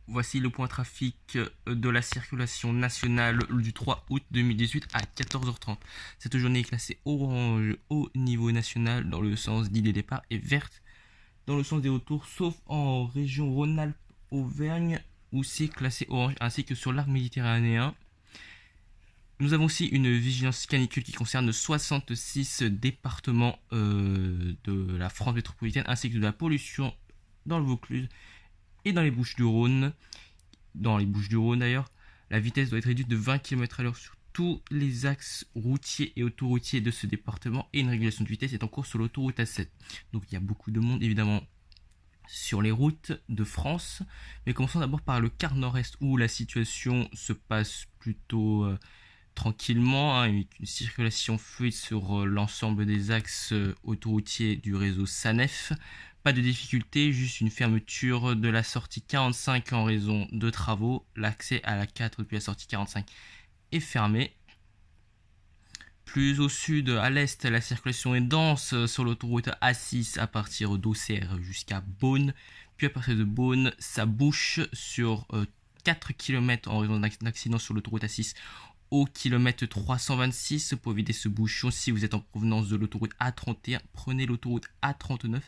Voici le point trafic de la circulation nationale du 3 août 2018 à 14h30. Cette journée est classée orange au niveau national dans le sens dit des départs et verte dans le sens des retours, sauf en région Rhône-Alpes-Auvergne où c'est classé orange, ainsi que sur l'arc méditerranéen. Nous avons aussi une vigilance canicule qui concerne 66 départements de la France métropolitaine, ainsi que de la pollution dans le Vaucluse et dans les Bouches-du-Rhône. Dans les Bouches-du-Rhône d'ailleurs, la vitesse doit être réduite de 20 km/h sur tous les axes routiers et autoroutiers de ce département, et une régulation de vitesse est en cours sur l'autoroute A7. Donc il y a beaucoup de monde évidemment sur les routes de France, mais commençons d'abord par le quart nord-est où la situation se passe plutôt tranquillement, avec une circulation fluide sur l'ensemble des axes autoroutiers du réseau SANEF. Pas de difficulté, juste une fermeture de la sortie 45 en raison de travaux. L'accès à la 4 depuis la sortie 45 est fermé. Plus au sud, à l'est, la circulation est dense sur l'autoroute A6 à partir d'Auxerre jusqu'à Beaune. Puis à partir de Beaune, ça bouche sur 4 km en raison d'un accident sur l'autoroute A6 au kilomètre 326. Pour éviter ce bouchon, si vous êtes en provenance de l'autoroute A31, prenez l'autoroute A39,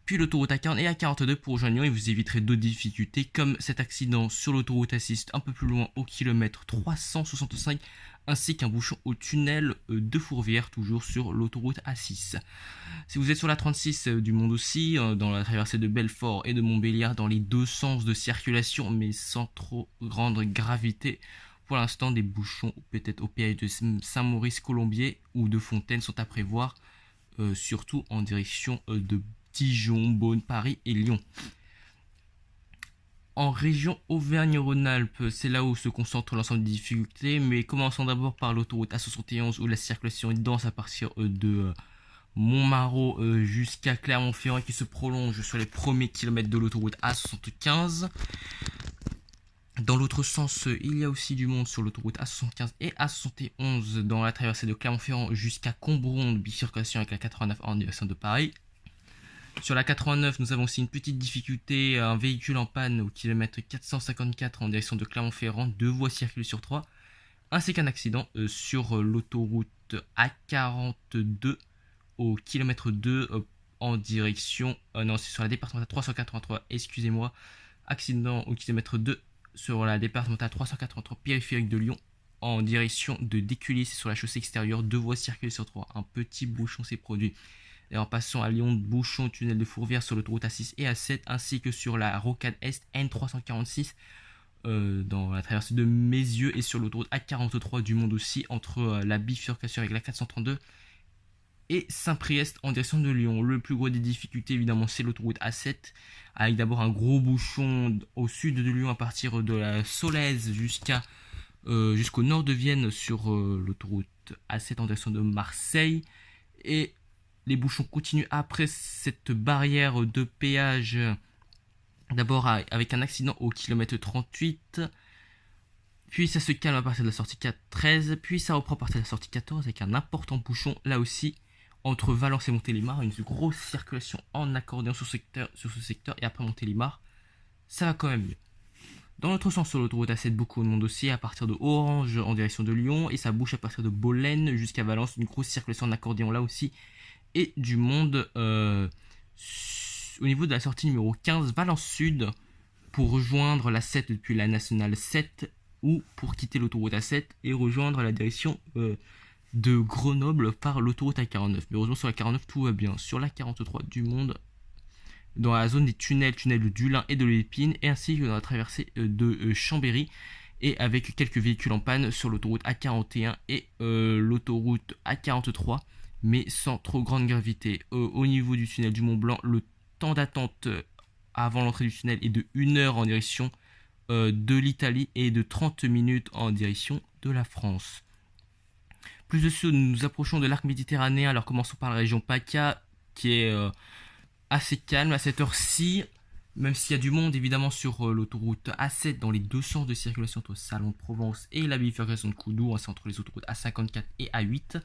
puis l'autoroute A40 et A42 pour rejoindre Lyon, et vous éviterez d'autres difficultés comme cet accident sur l'autoroute A6 un peu plus loin au kilomètre 365, ainsi qu'un bouchon au tunnel de Fourvière, toujours sur l'autoroute A6. Si vous êtes sur la 36 du monde aussi, dans la traversée de Belfort et de Montbéliard, dans les deux sens de circulation, mais sans trop grande gravité. Pour l'instant, des bouchons peut-être au péage de Saint-Maurice-Colombier ou de Fontaine sont à prévoir, surtout en direction de Dijon, Beaune, Paris et Lyon. En région Auvergne-Rhône-Alpes, c'est là où se concentre l'ensemble des difficultés, mais commençons d'abord par l'autoroute A71 où la circulation est dense à partir de Montmarault jusqu'à Clermont-Ferrand, qui se prolonge sur les premiers kilomètres de l'autoroute A75. Dans l'autre sens, il y a aussi du monde sur l'autoroute A75 et A71 dans la traversée de Clermont-Ferrand jusqu'à Combronde, bifurcation avec la 89 en direction de Paris. Sur la 89, nous avons aussi une petite difficulté, un véhicule en panne au kilomètre 454 en direction de Clermont-Ferrand, 2 voies circulent sur 3, ainsi qu'un accident sur l'autoroute A42 au kilomètre 2 en direction... non, c'est sur la départementale 383, excusez-moi, accident au kilomètre 2 sur la départementale 383 périphérique de Lyon en direction de Décully, c'est sur la chaussée extérieure, 2 voies circulent sur 3, un petit bouchon s'est produit. Et en passant à Lyon, bouchon tunnel de Fourvière sur l'autoroute A6 et A7, ainsi que sur la rocade Est N346 dans la traversée de Mézieux, et sur l'autoroute A43 du monde aussi, entre la bifurcation avec la 432 et Saint-Priest en direction de Lyon. Le plus gros des difficultés évidemment c'est l'autoroute A7, avec d'abord un gros bouchon au sud de Lyon à partir de la Solèze jusqu'au nord de Vienne sur l'autoroute A7 en direction de Marseille, et les bouchons continuent après cette barrière de péage, d'abord avec un accident au kilomètre 38, puis ça se calme à partir de la sortie 13, puis ça reprend à partir de la sortie 14 avec un important bouchon là aussi entre Valence et Montélimar, une grosse circulation en accordéon sur ce secteur, et après Montélimar, ça va quand même mieux. Dans l'autre sens, sur l'autoroute A7, beaucoup de monde aussi, à partir de Orange en direction de Lyon, et ça bouge à partir de Bolène jusqu'à Valence, une grosse circulation en accordéon là aussi, et du monde au niveau de la sortie numéro 15, Valence Sud, pour rejoindre la 7 depuis la nationale 7, ou pour quitter l'autoroute A7 et rejoindre la direction de Grenoble par l'autoroute A49. Mais heureusement sur la 49 tout va bien. Sur la 43 du monde, dans la zone des tunnels du Lin et de l'Épine, et ainsi que dans la traversée de Chambéry, et avec quelques véhicules en panne sur l'autoroute A41 et l'autoroute A43, mais sans trop grande gravité. Au niveau du tunnel du Mont Blanc, le temps d'attente avant l'entrée du tunnel est de 1 heure en direction de l'Italie et de 30 minutes en direction de la France. Plus de sud, nous nous approchons de l'arc méditerranéen. Alors commençons par la région PACA, qui est assez calme à cette heure-ci, même s'il y a du monde évidemment sur l'autoroute A7 dans les deux sens de circulation entre Salon de Provence et la bifurcation de Coudour, c'est entre les autoroutes A54 et A8.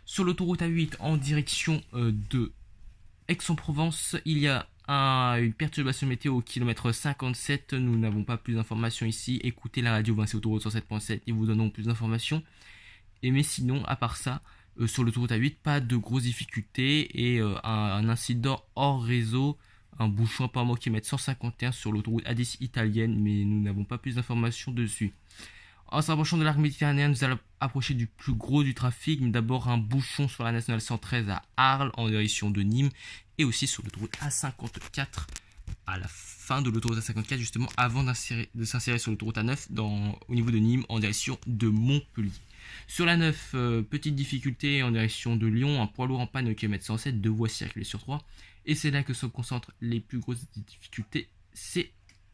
Sur l'autoroute A8 en direction de Aix-en-Provence, il y a une perturbation météo au kilomètre 57. Nous n'avons pas plus d'informations ici. Écoutez la radio Vinci Autoroute 107.7, ils vous donneront plus d'informations. Mais sinon, à part ça, sur l'autoroute A8, pas de grosses difficultés et un incident hors réseau, un bouchon apparemment qui met 151 sur l'autoroute A10 italienne, mais nous n'avons pas plus d'informations dessus. En s'approchant de l'arc méditerranéen, nous allons approcher du plus gros du trafic, mais d'abord un bouchon sur la nationale 113 à Arles en direction de Nîmes et aussi sur l'autoroute A54 à la fin de l'autoroute A54 justement avant de s'insérer sur l'autoroute A9 au niveau de Nîmes en direction de Montpellier. Sur la 9, petite difficulté en direction de Lyon, un poids lourd en panne au kilomètre 107, 2 voies circulées sur 3. Et c'est là que se concentrent les plus grosses difficultés, c'est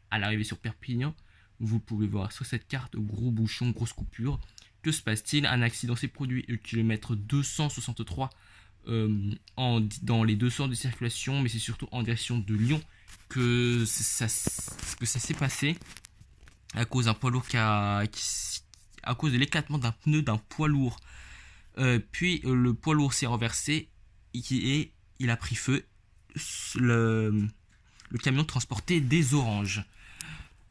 à l'arrivée sur Perpignan. Vous pouvez voir sur cette carte, gros bouchon, grosse coupure. Que se passe-t-il? Un accident s'est produit au kilomètre 263 dans les deux sens de circulation, mais c'est surtout en direction de Lyon que ça s'est passé à cause d'un poids lourd à cause de l'éclatement d'un pneu d'un poids lourd. Puis le poids lourd s'est renversé et il a pris feu. Le camion transportait des oranges.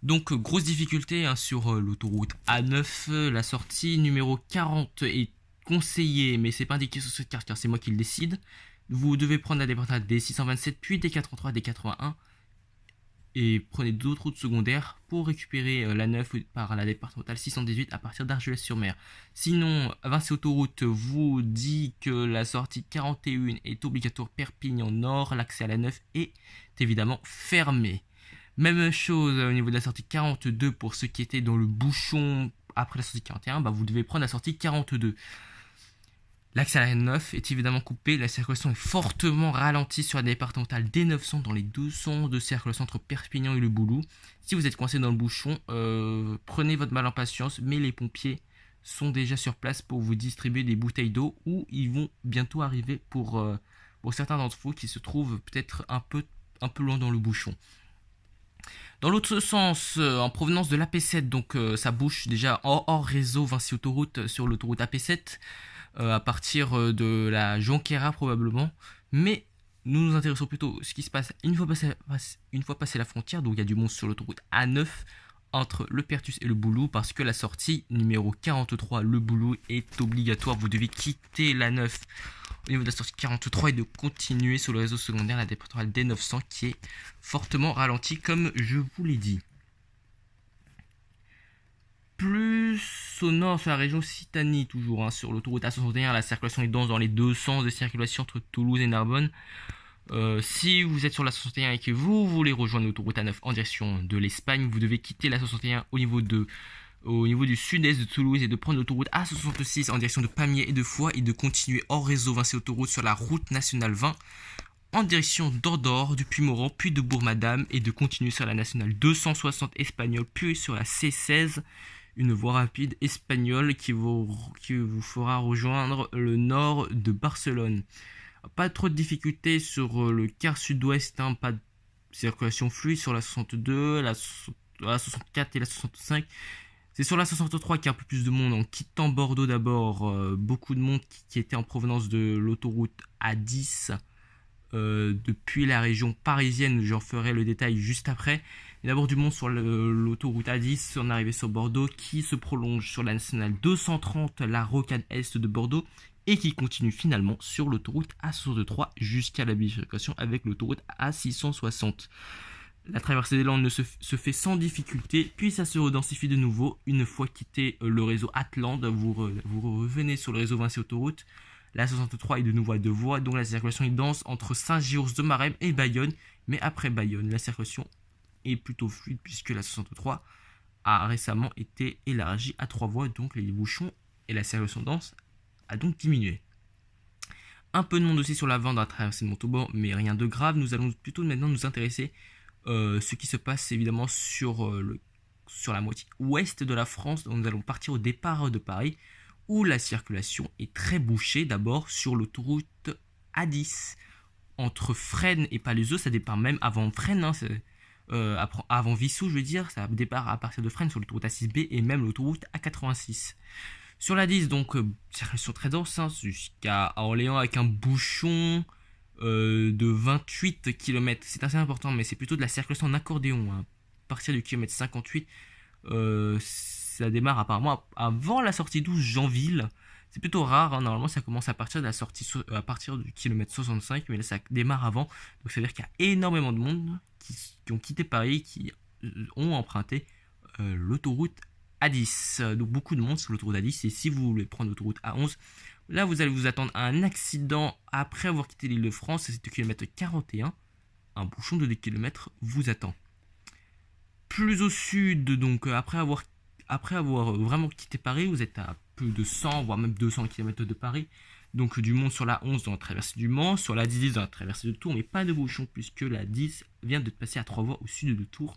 Donc grosse difficulté sur l'autoroute A9. La sortie numéro 40 est conseillée, mais c'est pas indiqué sur cette carte car c'est moi qui le décide. Vous devez prendre la départementale D627 puis D83, D81 et prenez d'autres routes secondaires pour récupérer la 9 par la départementale 618 à partir d'Argelès-sur-Mer. Sinon, Vinci Autoroute vous dit que la sortie 41 est obligatoire Perpignan Nord, l'accès à la 9 est évidemment fermé. Même chose au niveau de la sortie 42 pour ceux qui étaient dans le bouchon après la sortie 41, vous devez prendre la sortie 42. L'accès à la 9 est évidemment coupé, la circulation est fortement ralentie sur la départementale D900 dans les deux sens de circulation entre Perpignan et le Boulou. Si vous êtes coincé dans le bouchon, prenez votre mal en patience, mais les pompiers sont déjà sur place pour vous distribuer des bouteilles d'eau ou ils vont bientôt arriver pour certains d'entre vous qui se trouvent peut-être un peu loin dans le bouchon. Dans l'autre sens, en provenance de l'AP7, donc ça bouge déjà hors réseau Vinci Autoroute sur l'autoroute AP7 à partir de la Jonquera probablement, mais nous nous intéressons plutôt à ce qui se passe une fois passé la frontière, donc il y a du monde sur l'autoroute A9 entre le Pertus et le Boulou parce que la sortie numéro 43, le Boulou, est obligatoire. Vous devez quitter la 9 au niveau de la sortie 43 et de continuer sur le réseau secondaire, la départementale D900 qui est fortement ralentie comme je vous l'ai dit. Plus au nord sur la région Occitanie toujours, sur l'autoroute A61, la circulation est dense dans les deux sens de circulation entre Toulouse et Narbonne. Si vous êtes sur la 61 et que vous voulez rejoindre l'autoroute A9 en direction de l'Espagne, vous devez quitter la 61 au niveau du sud-est de Toulouse et de prendre l'autoroute A66 en direction de Pamiers et de Foix et de continuer hors réseau Vinci Autoroute sur la route nationale 20 en direction d'Andorre, du Puy-Moran, puis de Bourg-Madame et de continuer sur la nationale 260 espagnole, puis sur la C16, une voie rapide espagnole qui vous fera rejoindre le nord de Barcelone. Pas trop de difficultés sur le quart sud-ouest, pas de circulation fluide sur la 62, la 64 et la 65. C'est sur la 63 qu'il y a un peu plus de monde en quittant Bordeaux d'abord. Beaucoup de monde qui était en provenance de l'autoroute A10 depuis la région parisienne. J'en ferai le détail juste après. Il y a d'abord du monde sur l'autoroute A10 en arrivée sur Bordeaux qui se prolonge sur la nationale 230, la rocade est de Bordeaux et qui continue finalement sur l'autoroute A63 jusqu'à la bifurcation avec l'autoroute A660. La traversée des Landes se fait sans difficulté, puis ça se redensifie de nouveau. Une fois quitté le réseau Atlante, vous revenez sur le réseau Vinci Autoroute. La 63 est de nouveau à deux voies, donc la circulation est dense entre Saint-Girours-de-Maremmes et Bayonne. Mais après Bayonne, la circulation est plutôt fluide puisque la 63 a récemment été élargie à trois voies, donc les bouchons et la circulation dense a donc diminué. Un peu de monde aussi sur l'avant dans la traversée de Montauban, mais rien de grave. Nous allons plutôt maintenant nous intéresser ce qui se passe évidemment sur la moitié ouest de la France. Donc nous allons partir au départ de Paris où la circulation est très bouchée. D'abord sur l'autoroute A10 entre Fresnes et Palaiseau, ça départ même avant Fresnes, avant Vissou je veux dire, ça départ à partir de Fresnes sur l'autoroute A6B et même l'autoroute A86. Sur la 10 donc circulation très dense jusqu'à Orléans avec un bouchon de 28 km. C'est assez important, mais c'est plutôt de la circulation en accordéon, hein. À partir du kilomètre 58, ça démarre apparemment avant la sortie 12 Jeanville. C'est plutôt rare, hein. Normalement ça commence à partir de la sortie à partir du kilomètre 65, mais là ça démarre avant. Donc ça veut dire qu'il y a énormément de monde qui ont quitté Paris, qui ont emprunté l'autoroute A10. Donc beaucoup de monde sur l'autoroute A10. Et si vous voulez prendre l'autoroute A11, là vous allez vous attendre à un accident après avoir quitté l'île de France. C'est au kilomètre 41. Un bouchon de 2 km vous attend. Plus au sud, donc après avoir vraiment quitté Paris, vous êtes à plus de 100 voire même 200 km de Paris. Donc du Mont sur la 11 dans la traversée du Mans, sur la 10 dans la traversée de Tours, mais pas de bouchon puisque la 10 vient de passer à 3 voies au sud de Tours.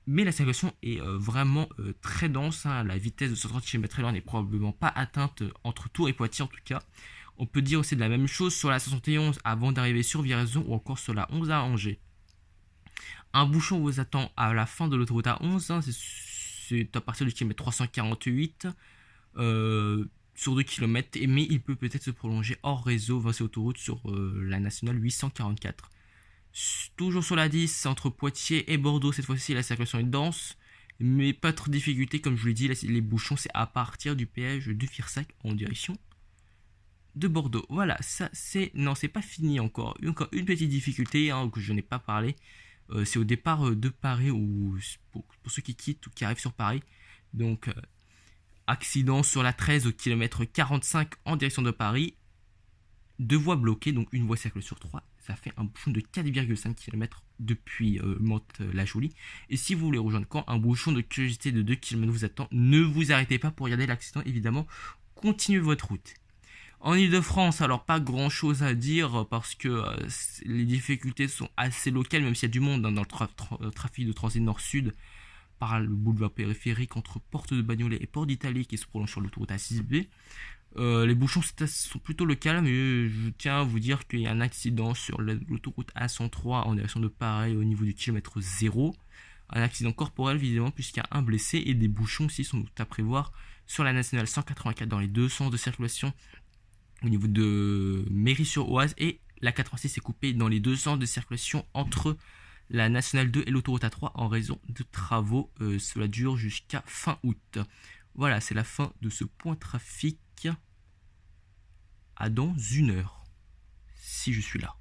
Mais la circulation est vraiment très dense, hein. La vitesse de 130 km/h n'est probablement pas atteinte entre Tours et Poitiers en tout cas. On peut dire aussi de la même chose sur la 71 avant d'arriver sur Vierzon ou encore sur la 11 à Angers. Un bouchon vous attend à la fin de l'autoroute A11, hein. C'est à partir du kilomètre 348 sur 2 km, mais il peut peut-être se prolonger hors réseau vers ces autoroutes sur la nationale 844. Toujours sur la 10, entre Poitiers et Bordeaux, cette fois-ci la circulation est dense, mais pas trop de difficultés, comme je vous l'ai dit, les bouchons c'est à partir du péage de Firsac en direction de Bordeaux. Voilà, ça c'est... Non, c'est pas fini encore. Encore une petite difficulté, hein, que je n'ai pas parlé. C'est au départ de Paris, ou pour ceux qui quittent ou qui arrivent sur Paris. Donc, accident sur la 13 au kilomètre 45 en direction de Paris. 2 voies bloquées, donc une voie circule sur 3. Ça fait un bouchon de 4,5 km depuis Mantes-la-Jolie. Et si vous voulez rejoindre Caen, un bouchon de curiosité de 2 km vous attend. Ne vous arrêtez pas pour regarder l'accident, évidemment. Continuez votre route. En Ile-de-France, alors pas grand chose à dire parce que les difficultés sont assez locales, même s'il y a du monde, hein, dans le trafic de transit nord-sud par le boulevard périphérique entre Porte de Bagnolet et Port d'Italie qui se prolonge sur l'autoroute A6B. Les bouchons sont plutôt locaux, mais je tiens à vous dire qu'il y a un accident sur l'autoroute A103 en direction de Paris au niveau du kilomètre 0. Un accident corporel visiblement puisqu'il y a un blessé, et des bouchons aussi sont à prévoir sur la nationale 184 dans les deux sens de circulation au niveau de Méry-sur-Oise, et la 86 est coupée dans les deux sens de circulation entre la nationale 2 et l'autoroute A3 en raison de travaux. Cela dure jusqu'à fin août. Voilà, c'est la fin de ce point trafic. À dans 1 heure, si je suis là.